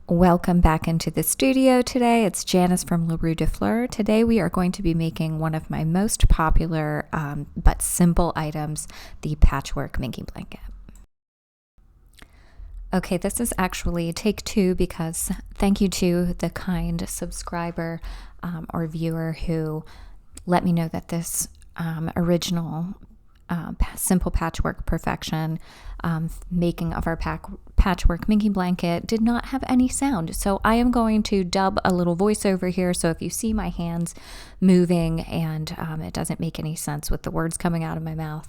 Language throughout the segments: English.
Welcome back into the studio today. It's Janice from Le Rue de Fleur. Today we are going to be making one of my most popular but simple items, the Patchwork Minky blanket. Okay, this is actually take two because thank you to the kind subscriber or viewer who let me know that this original simple patchwork perfection making of our patchwork Minky blanket did not have any sound. So I am going to dub a little voiceover here. So if you see my hands moving and it doesn't make any sense with the words coming out of my mouth,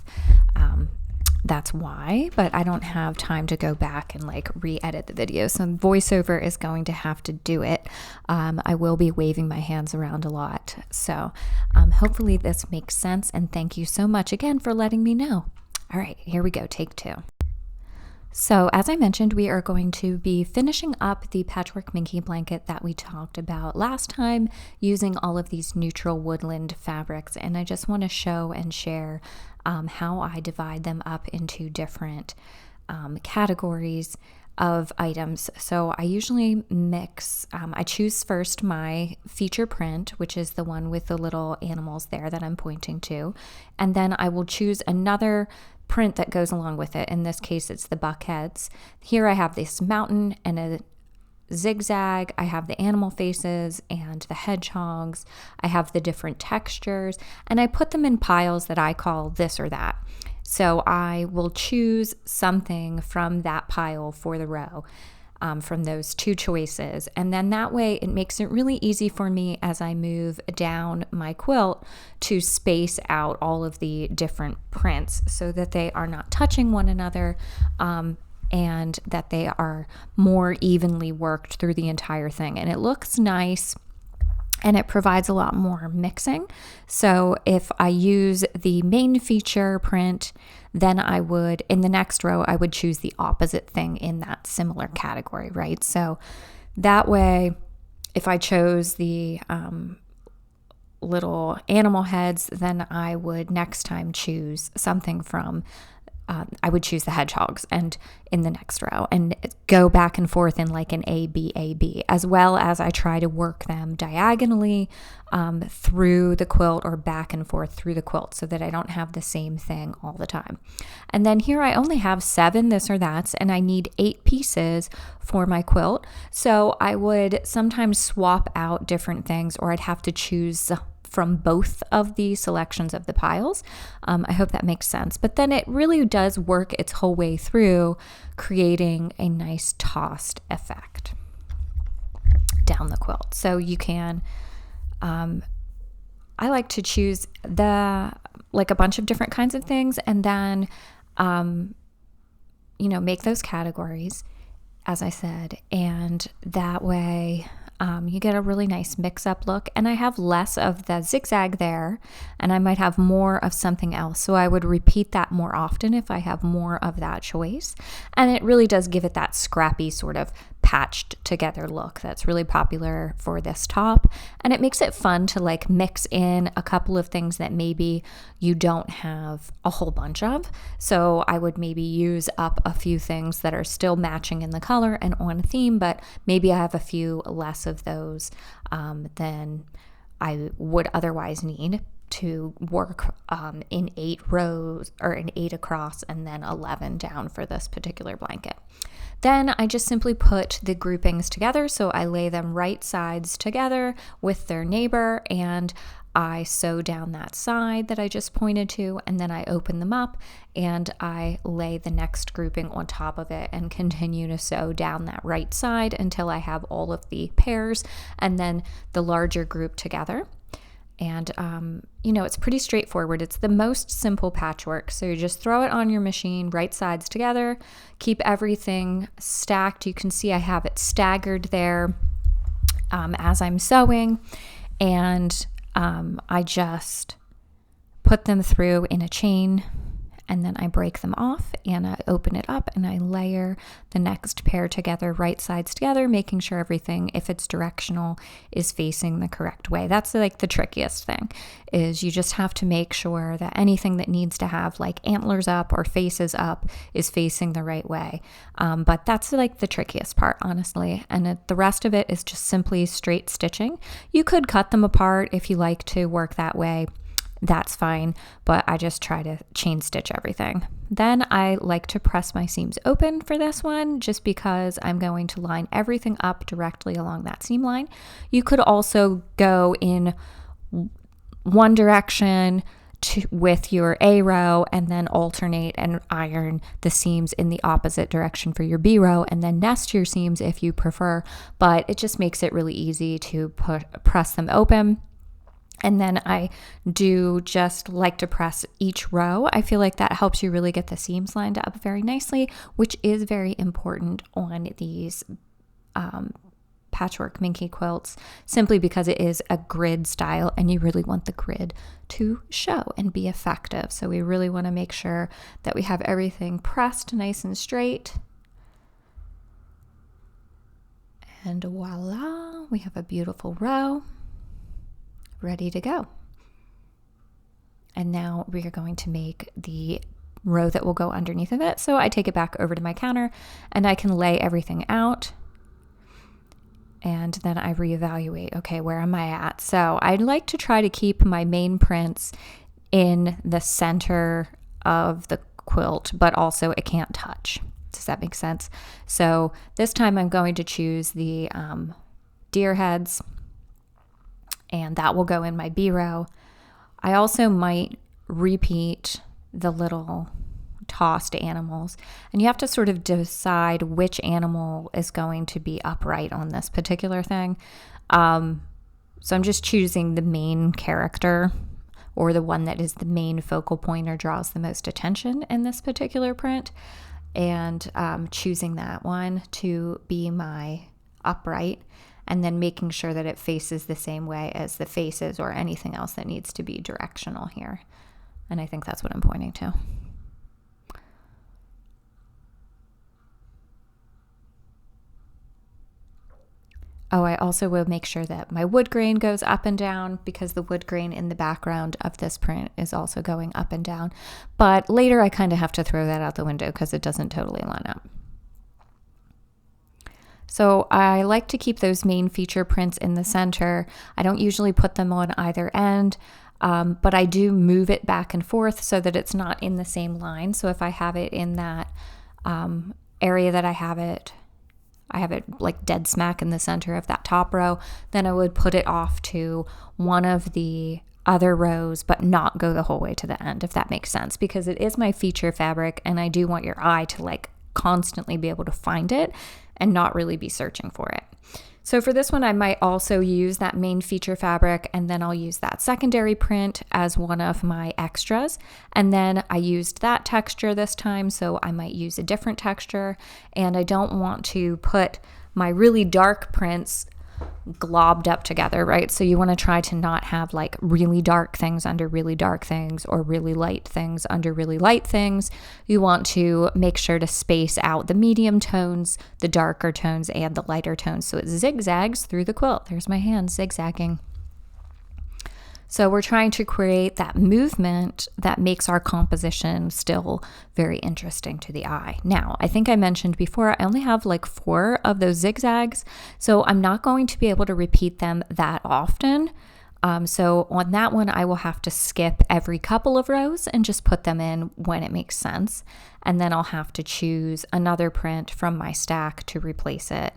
that's why, but I don't have time to go back and like re-edit the video. So voiceover is going to have to do it. I will be waving my hands around a lot. So hopefully this makes sense. And thank you so much again for letting me know. All right, here we go. Take two. So as I mentioned, we are going to be finishing up the Patchwork Minky blanket that we talked about last time using all of these neutral woodland fabrics. And I just want to show and share how I divide them up into different categories of items. So I usually mix, I choose first my feature print, which is the one with the little animals there that I'm pointing to. And then I will choose another print that goes along with it. In this case, it's the buckheads. Here I have this mountain and a zigzag. I have the animal faces and the hedgehogs. I have the different textures, and I put them in piles that I call this or that. So I will choose something from that pile for the row. From those two choices. And then that way it makes it really easy for me as I move down my quilt to space out all of the different prints so that they are not touching one another and that they are more evenly worked through the entire thing. And it looks nice and it provides a lot more mixing. So if I use the main feature print, then I would, in the next row, I would choose the opposite thing in that similar category, right? So that way, if I chose the little animal heads, then I would next time choose something from I would choose the hedgehogs and in the next row and go back and forth in like an A, B, A, B, as well as I try to work them diagonally through the quilt or back and forth through the quilt so that I don't have the same thing all the time. And then here I only have 7 this or that's, and I need 8 pieces for my quilt. So I would sometimes swap out different things, or I'd have to choose from both of the selections of the piles. I hope that makes sense. But then it really does work its whole way through, creating a nice tossed effect down the quilt. So you can, I like to choose like a bunch of different kinds of things and then, make those categories, as I said, and that way you get a really nice mix-up look. And I have less of the zigzag there, and I might have more of something else. So I would repeat that more often if I have more of that choice. And it really does give it that scrappy sort of patched together look that's really popular for this top. And it makes it fun to like mix in a couple of things that maybe you don't have a whole bunch of. So I would maybe use up a few things that are still matching in the color and on theme, but maybe I have a few less of those than I would otherwise need to work in 8 rows or in 8 across and then 11 down for this particular blanket. Then I just simply put the groupings together. So I lay them right sides together with their neighbor and I sew down that side that I just pointed to, and then I open them up and I lay the next grouping on top of it and continue to sew down that right side until I have all of the pairs and then the larger group together. And, it's pretty straightforward. It's the most simple patchwork. So you just throw it on your machine, right sides together, keep everything stacked. You can see I have it staggered there as I'm sewing. And I just put them through in a chain and then I break them off and I open it up and I layer the next pair together, right sides together, making sure everything, if it's directional, is facing the correct way. That's like the trickiest thing, is you just have to make sure that anything that needs to have like antlers up or faces up is facing the right way. But that's like the trickiest part, honestly. And the rest of it is just simply straight stitching. You could cut them apart if you like to work that way. That's fine, but I just try to chain stitch everything. Then I like to press my seams open for this one, just because I'm going to line everything up directly along that seam line. You could also go in one direction with your A row and then alternate and iron the seams in the opposite direction for your B row, and then nest your seams if you prefer, but it just makes it really easy to press them open. And then I do just like to press each row. I feel like that helps you really get the seams lined up very nicely, which is very important on these patchwork Minky quilts, simply because it is a grid style and you really want the grid to show and be effective. So we really want to make sure that we have everything pressed nice and straight. And voila, we have a beautiful row ready to go. And now we are going to make the row that will go underneath of it. So I take it back over to my counter and I can lay everything out. And then I reevaluate, okay, where am I at? So I'd like to try to keep my main prints in the center of the quilt, but also it can't touch. Does that make sense? So this time I'm going to choose the deer heads, and that will go in my B row. I also might repeat the little tossed animals, and you have to sort of decide which animal is going to be upright on this particular thing. So I'm just choosing the main character, or the one that is the main focal point or draws the most attention in this particular print, and choosing that one to be my upright, and then making sure that it faces the same way as the faces or anything else that needs to be directional here. And I think that's what I'm pointing to. Oh, I also will make sure that my wood grain goes up and down, because the wood grain in the background of this print is also going up and down. But later I kind of have to throw that out the window because it doesn't totally line up. So I like to keep those main feature prints in the center. I don't usually put them on either end, but I do move it back and forth so that it's not in the same line. So if I have it in that area that I have it like dead smack in the center of that top row, then I would put it off to one of the other rows, but not go the whole way to the end, if that makes sense, because it is my feature fabric and I do want your eye to like constantly be able to find it and not really be searching for it. So for this one, I might also use that main feature fabric, and then I'll use that secondary print as one of my extras. And then I used that texture this time, so I might use a different texture. And I don't want to put my really dark prints globbed up together, right? So you want to try to not have like really dark things under really dark things, or really light things under really light things. You want to make sure to space out the medium tones, the darker tones, and the lighter tones, so it zigzags through the quilt. There's my hand zigzagging. So we're trying to create that movement that makes our composition still very interesting to the eye. Now, I think I mentioned before, I only have like 4 of those zigzags, so I'm not going to be able to repeat them that often. So on that one, I will have to skip every couple of rows and just put them in when it makes sense. And then I'll have to choose another print from my stack to replace it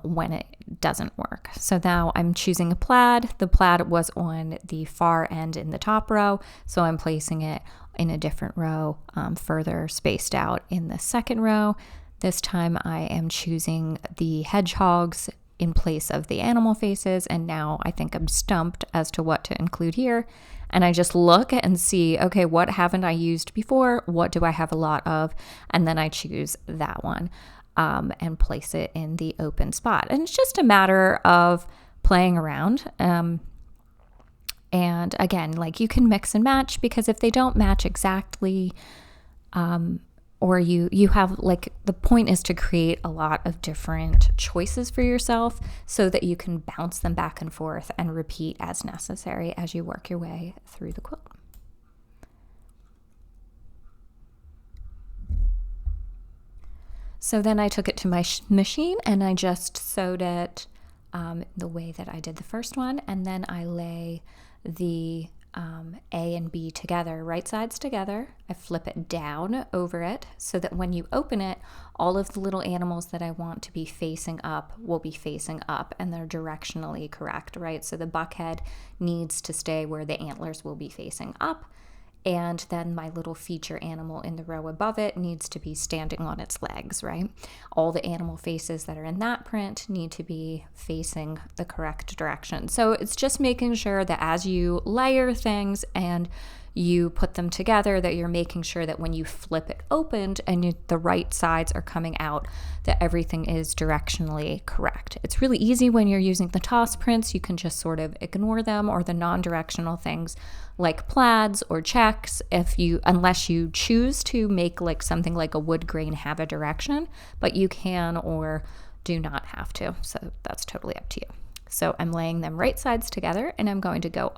when it doesn't work. So now I'm choosing a plaid. The plaid was on the far end in the top row, so I'm placing it in a different row, further spaced out in the second row. This time I am choosing the hedgehogs in place of the animal faces, and now I think I'm stumped as to what to include here. And I just look and see, okay, what haven't I used before? What do I have a lot of? And then I choose that one. And place it in the open spot. And it's just a matter of playing around. And again, like you can mix and match, because if they don't match exactly, or you have, like, the point is to create a lot of different choices for yourself so that you can bounce them back and forth and repeat as necessary as you work your way through the quilt. So then I took it to my machine and I just sewed it the way that I did the first one, and then I lay the A and B together, right sides together. I flip it down over it so that when you open it, all of the little animals that I want to be facing up will be facing up, and they're directionally correct, right? So the buckhead needs to stay where the antlers will be facing up, and then my little feature animal in the row above it needs to be standing on its legs, right? All the animal faces that are in that print need to be facing the correct direction. So it's just making sure that as you layer things and you put them together, that you're making sure that when you flip it opened and the right sides are coming out, that everything is directionally correct. It's really easy when you're using the toss prints. You can just sort of ignore them, or the non-directional things like plaids or checks, unless you choose to make like something like a wood grain have a direction, but you can or do not have to. So that's totally up to you. So I'm laying them right sides together, and I'm going to go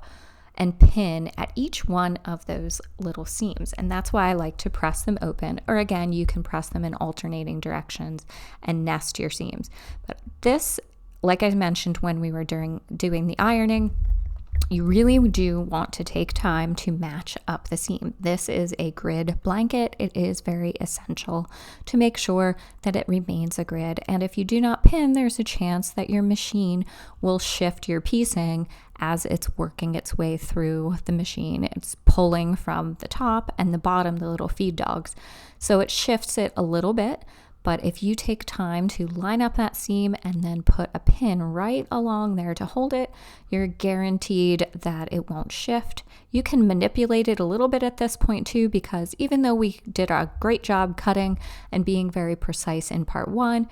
and pin at each one of those little seams. And that's why I like to press them open, or again, you can press them in alternating directions and nest your seams. But this, like I mentioned when we were doing the ironing, you really do want to take time to match up the seam. This is a grid blanket. It is very essential to make sure that it remains a grid. And if you do not pin, there's a chance that your machine will shift your piecing as it's working its way through the machine. It's pulling from the top and the bottom, the little feed dogs. So it shifts it a little bit. But if you take time to line up that seam and then put a pin right along there to hold it, you're guaranteed that it won't shift. You can manipulate it a little bit at this point too, because even though we did a great job cutting and being very precise in part one,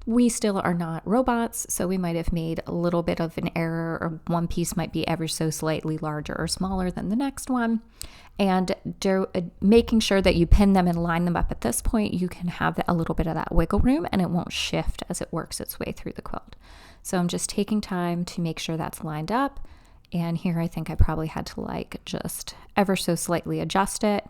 we still are not robots, so we might have made a little bit of an error, or one piece might be ever so slightly larger or smaller than the next one. And making sure that you pin them and line them up at this point, you can have a little bit of that wiggle room and it won't shift as it works its way through the quilt. So I'm just taking time to make sure that's lined up. And here I think I probably had to just ever so slightly adjust it.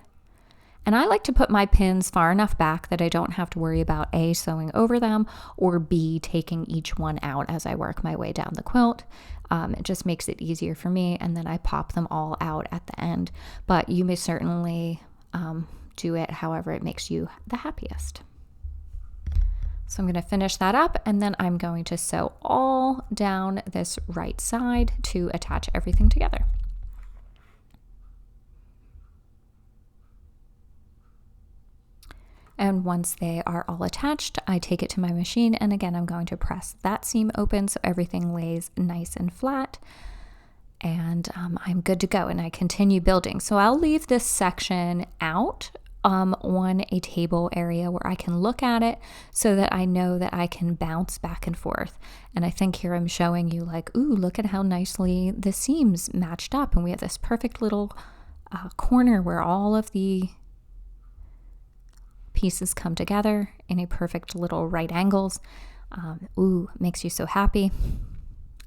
And I like to put my pins far enough back that I don't have to worry about A, sewing over them, or B, taking each one out as I work my way down the quilt. It just makes it easier for me, and then I pop them all out at the end. But you may certainly do it however it makes you the happiest. So I'm going to finish that up, and then I'm going to sew all down this right side to attach everything together. And once they are all attached, I take it to my machine, and again, I'm going to press that seam open so everything lays nice and flat. And I'm good to go, and I continue building. So I'll leave this section out on a table area where I can look at it so that I know that I can bounce back and forth. And I think here I'm showing you ooh, look at how nicely the seams matched up. And we have this perfect little corner where all of the pieces come together in a perfect little right angles. Ooh, makes you so happy.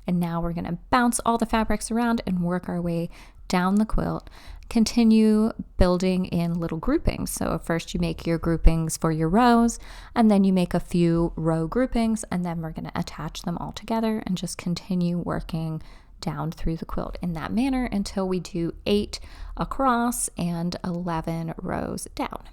And now we're going to bounce all the fabrics around and work our way down the quilt. Continue building in little groupings. So first you make your groupings for your rows, and then you make a few row groupings, and then we're going to attach them all together and just continue working down through the quilt in that manner until we do 8 across and 11 rows down.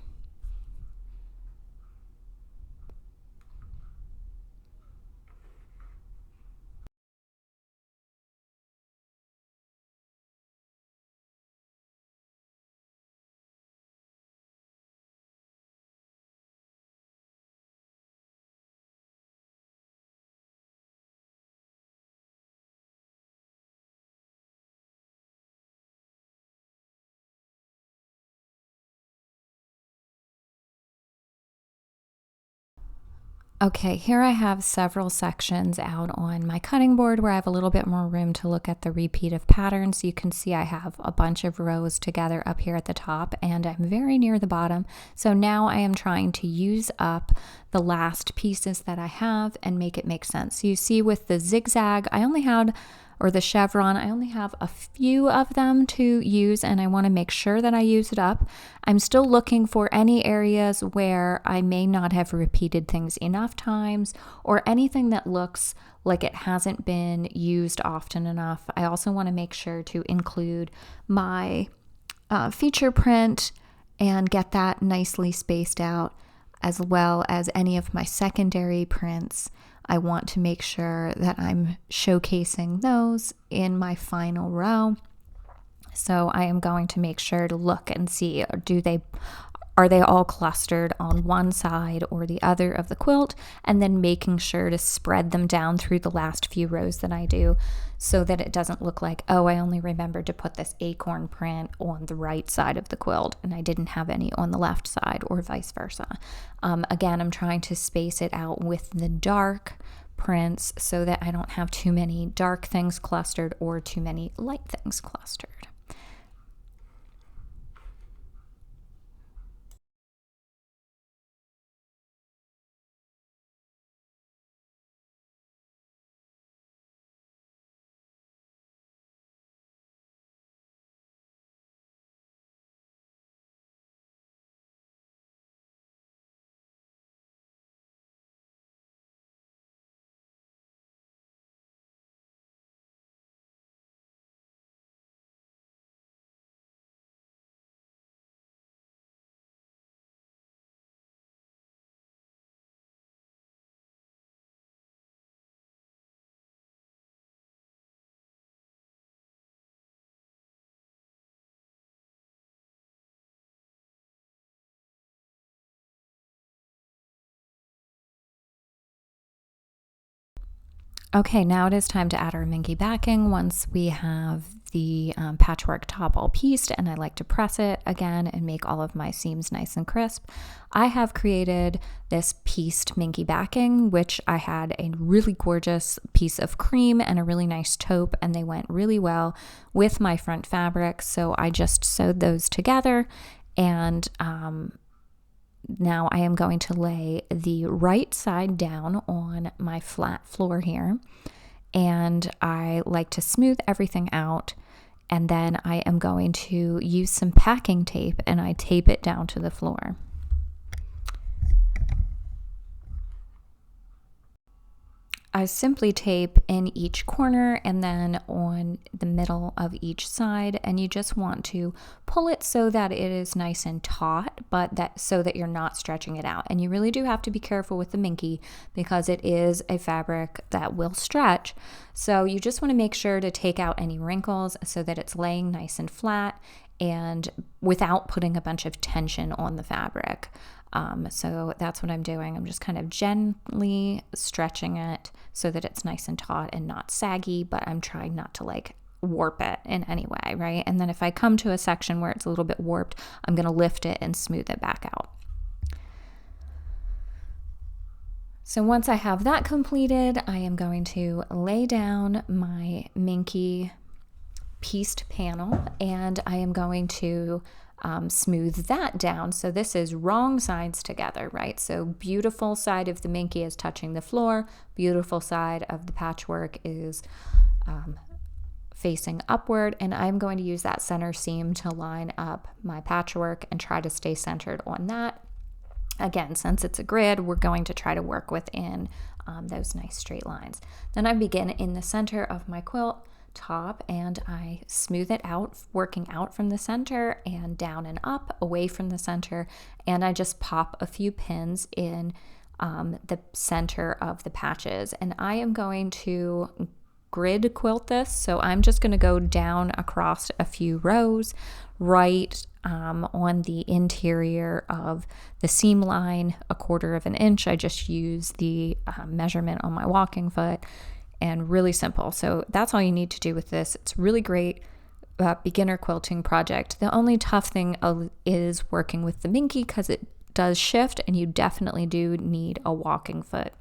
Okay, here I have several sections out on my cutting board where I have a little bit more room to look at the repeat of patterns. You can see I have a bunch of rows together up here at the top, and I'm very near the bottom. So now I am trying to use up the last pieces that I have and make it make sense. So you see with the zigzag, or the chevron, I only have a few of them to use, and I want to make sure that I use it up. I'm still looking for any areas where I may not have repeated things enough times, or anything that looks like it hasn't been used often enough. I also want to make sure to include my feature print and get that nicely spaced out, as well as any of my secondary prints. I want to make sure that I'm showcasing those in my final row. So I am going to make sure to look and see, are they all clustered on one side or the other of the quilt, and then making sure to spread them down through the last few rows that I do, so that it doesn't look like, oh, I only remembered to put this acorn print on the right side of the quilt and I didn't have any on the left side, or vice versa. Again, I'm trying to space it out with the dark prints so that I don't have too many dark things clustered or too many light things clustered. Okay, now it is time to add our Minky backing once we have the patchwork top all pieced, and I like to press it again and make all of my seams nice and crisp. I have created this pieced Minky backing, which I had a really gorgeous piece of cream and a really nice taupe, and they went really well with my front fabric. So I just sewed those together, and now I am going to lay the right side down on my flat floor here, and I like to smooth everything out, and then I am going to use some packing tape and I tape it down to the floor. I simply tape in each corner and then on the middle of each side, and you just want to pull it so that it is nice and taut, but so that you're not stretching it out. And you really do have to be careful with the Minky because it is a fabric that will stretch. So you just want to make sure to take out any wrinkles so that it's laying nice and flat and without putting a bunch of tension on the fabric. So that's what I'm doing. I'm just kind of gently stretching it so that it's nice and taut and not saggy, but I'm trying not to like warp it in any way, right? And then if I come to a section where it's a little bit warped, I'm going to lift it and smooth it back out. So once I have that completed, I am going to lay down my Minky pieced panel, and I am going to smooth that down. So this is wrong sides together, right? So beautiful side of the Minky is touching the floor, beautiful side of the patchwork is facing upward, and I'm going to use that center seam to line up my patchwork and try to stay centered on that. Again, since it's a grid, we're going to try to work within those nice straight lines. Then I begin in the center of my quilt top, and I smooth it out, working out from the center and down and up, away from the center, and I just pop a few pins in the center of the patches. And I am going to grid quilt this, so I'm just going to go down across a few rows right on the interior of the seam line, 1/4 of an inch. I just use the measurement on my walking foot, and really simple. So that's all you need to do with this. It's really great beginner quilting project. The only tough thing is working with the Minky because it does shift, and you definitely do need a walking foot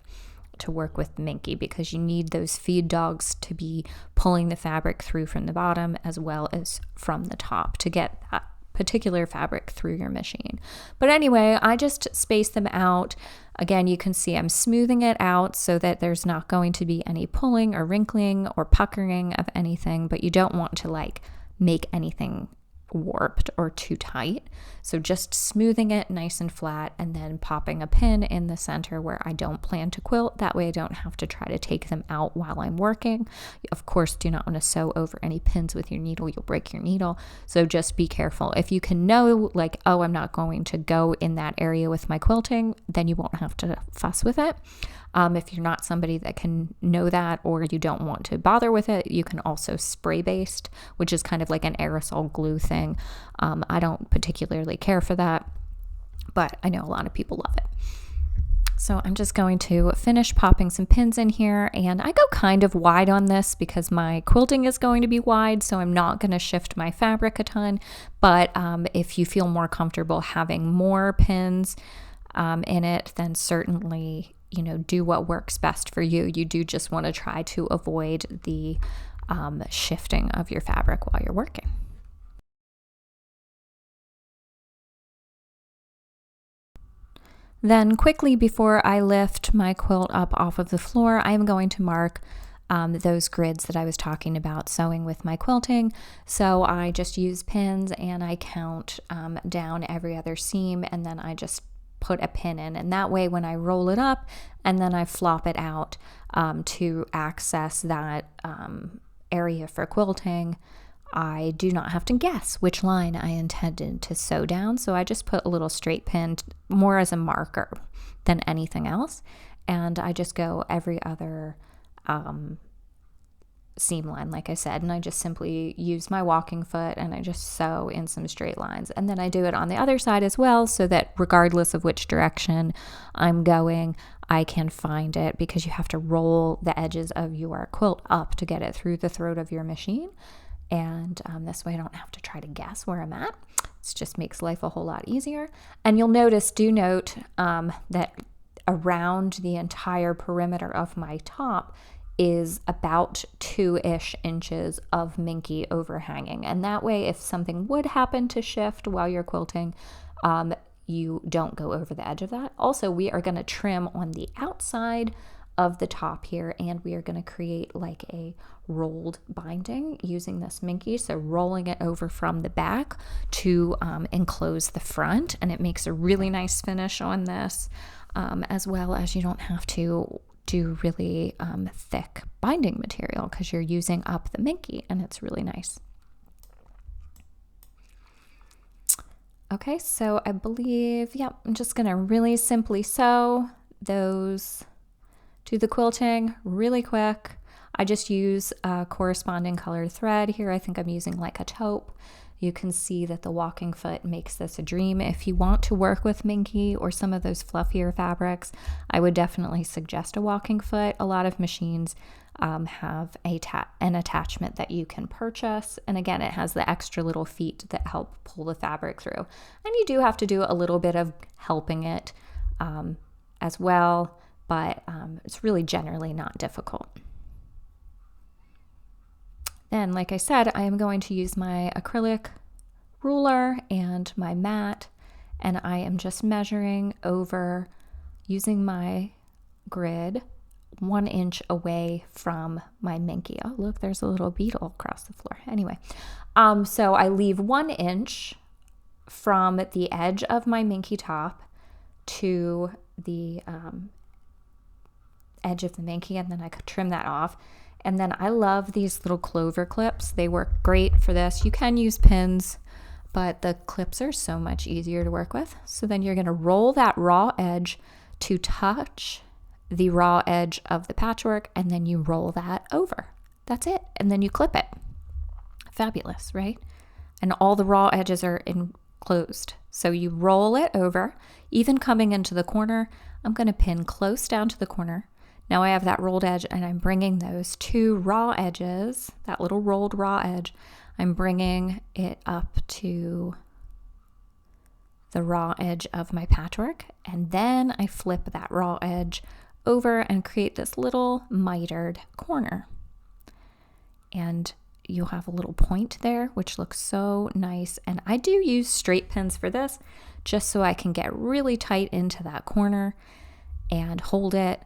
to work with Minky, because you need those feed dogs to be pulling the fabric through from the bottom as well as from the top to get that particular fabric through your machine. But anyway, I just space them out. Again, you can see I'm smoothing it out so that there's not going to be any pulling or wrinkling or puckering of anything, but you don't want to like make anything warped or too tight. So just smoothing it nice and flat, and then popping a pin in the center where I don't plan to quilt. That way I don't have to try to take them out while I'm working. Of course, do not want to sew over any pins with your needle. You'll break your needle. So just be careful. If you can know like, oh, I'm not going to go in that area with my quilting, then you won't have to fuss with it. If you're not somebody that can know that, or you don't want to bother with it, you can also spray based, which is kind of like an aerosol glue thing. I don't particularly care for that, but I know a lot of people love it. So I'm just going to finish popping some pins in here, and I go kind of wide on this because my quilting is going to be wide, so I'm not going to shift my fabric a ton. But if you feel more comfortable having more pins in it, then certainly, you know, do what works best for you. You do just want to try to avoid the shifting of your fabric while you're working. Then quickly, before I lift my quilt up off of the floor, I'm going to mark those grids that I was talking about sewing with my quilting. So I just use pins and I count down every other seam, and then I just put a pin in, and that way when I roll it up and then I flop it out to access that area for quilting, I do not have to guess which line I intended to sew down. So I just put a little straight pin, more as a marker than anything else, and I just go every other seam line, like I said, and I just simply use my walking foot and I just sew in some straight lines. And then I do it on the other side as well, so that regardless of which direction I'm going, I can find it, because you have to roll the edges of your quilt up to get it through the throat of your machine. And this way I don't have to try to guess where I'm at. It just makes life a whole lot easier. And you'll notice, do note that around the entire perimeter of my top is about 2-ish inches of Minky overhanging. And that way, if something would happen to shift while you're quilting, you don't go over the edge of that. Also, we are going to trim on the outside of the top here, and we are going to create like a rolled binding using this Minky. So rolling it over from the back to enclose the front, and it makes a really nice finish on this, as well as you don't have to do really thick binding material because you're using up the Minky, and it's really nice. Okay, so I believe, yep, I'm just gonna really simply sew those to the quilting really quick. I just use a corresponding colored thread here. I think I'm using like a taupe. You can see that the walking foot makes this a dream. If you want to work with Minky or some of those fluffier fabrics, I would definitely suggest a walking foot. A lot of machines have an attachment that you can purchase. And again, it has the extra little feet that help pull the fabric through. And you do have to do a little bit of helping it as well, but it's really generally not difficult. Then, like I said, I am going to use my acrylic ruler and my mat, and I am just measuring over, using my grid, 1 inch away from my Minky. Oh, look, there's a little beetle across the floor. Anyway, so I leave 1 inch from the edge of my Minky top to the edge of the Minky, and then I could trim that off. And then I love these little clover clips. They work great for this. You can use pins, but the clips are so much easier to work with. So then you're gonna roll that raw edge to touch the raw edge of the patchwork, and then you roll that over. That's it. And then you clip it. Fabulous, right? And all the raw edges are enclosed. So you roll it over, even coming into the corner. I'm gonna pin close down to the corner. Now I have that rolled edge, and I'm bringing those two raw edges, that little rolled raw edge, I'm bringing it up to the raw edge of my patchwork, and then I flip that raw edge over and create this little mitered corner. And you'll have a little point there, which looks so nice. And I do use straight pins for this, just so I can get really tight into that corner and hold it.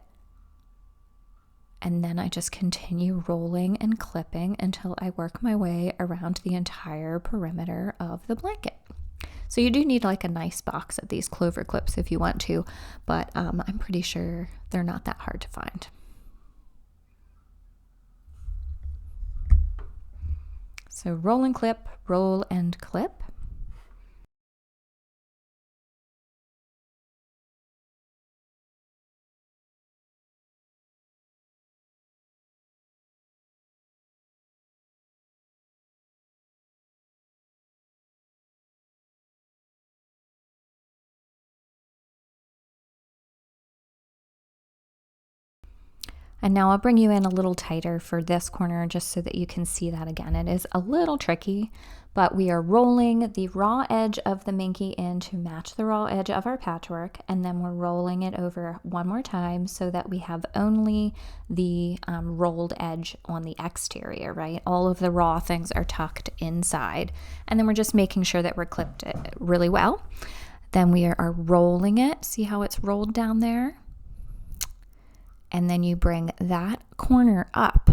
And then I just continue rolling and clipping until I work my way around the entire perimeter of the blanket. So you do need like a nice box of these clover clips if you want to, but I'm pretty sure they're not that hard to find. So roll and clip, roll and clip. And now I'll bring you in a little tighter for this corner just so that you can see that again. It is a little tricky, but we are rolling the raw edge of the Minky in to match the raw edge of our patchwork, and then we're rolling it over one more time so that we have only the rolled edge on the exterior, right? All of the raw things are tucked inside, and then we're just making sure that we're clipped it really well. Then we are rolling it. See how it's rolled down there? And then you bring that corner up,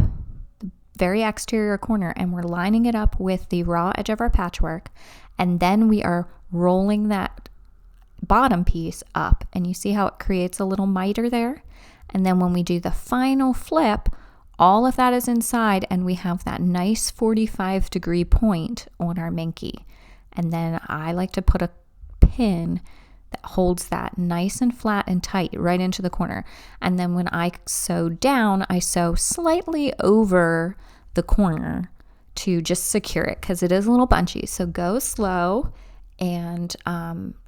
the very exterior corner, and we're lining it up with the raw edge of our patchwork. And then we are rolling that bottom piece up, and you see how it creates a little miter there? And then when we do the final flip, all of that is inside, and we have that nice 45-degree point on our Minky. And then I like to put a pin that holds that nice and flat and tight right into the corner. And then when I sew down, I sew slightly over the corner to just secure it because it is a little bunchy. So go slow and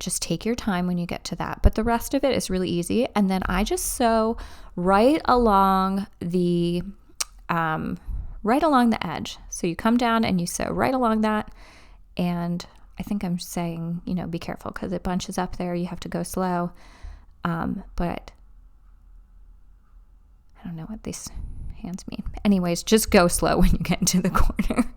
just take your time when you get to that. But the rest of it is really easy. And then I just sew right along the edge. So you come down and you sew right along that, and I think I'm saying, you know, be careful because it bunches up there. You have to go slow. But I don't know what these hands mean. Anyways, just go slow when you get into the corner.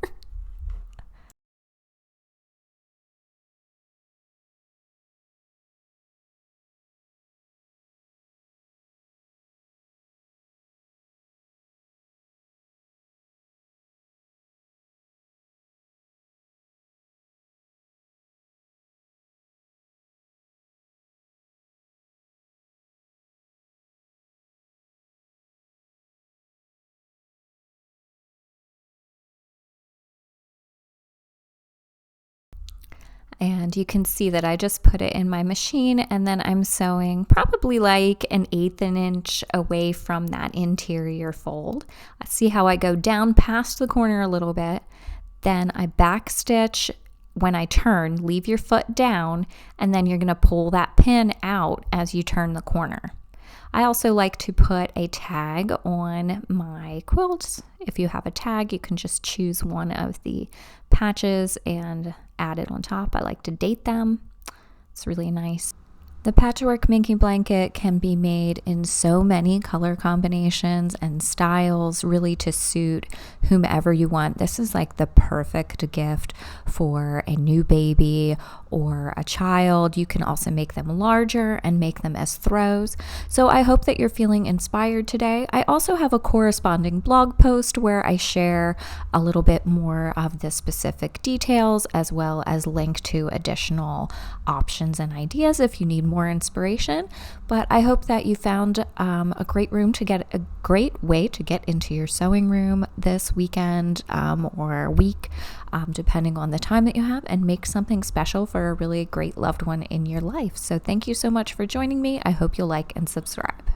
And you can see that I just put it in my machine, and then I'm sewing probably like 1/8 inch away from that interior fold. See how I go down past the corner a little bit, then I back stitch. When I turn, leave your foot down, and then you're going to pull that pin out as you turn the corner. I also like to put a tag on my quilts. If you have a tag, you can just choose one of the patches and add it on top. I like to date them. It's really nice. The Patchwork Minky blanket can be made in so many color combinations and styles, really to suit whomever you want. This is like the perfect gift for a new baby or a child. You can also make them larger and make them as throws. So I hope that you're feeling inspired today. I also have a corresponding blog post where I share a little bit more of the specific details, as well as link to additional options and ideas if you need more inspiration. But I hope that you found a great way to get into your sewing room this weekend or week, depending on the time that you have, and make something special for a really great loved one in your life. So thank you so much for joining me. I hope you'll like and subscribe.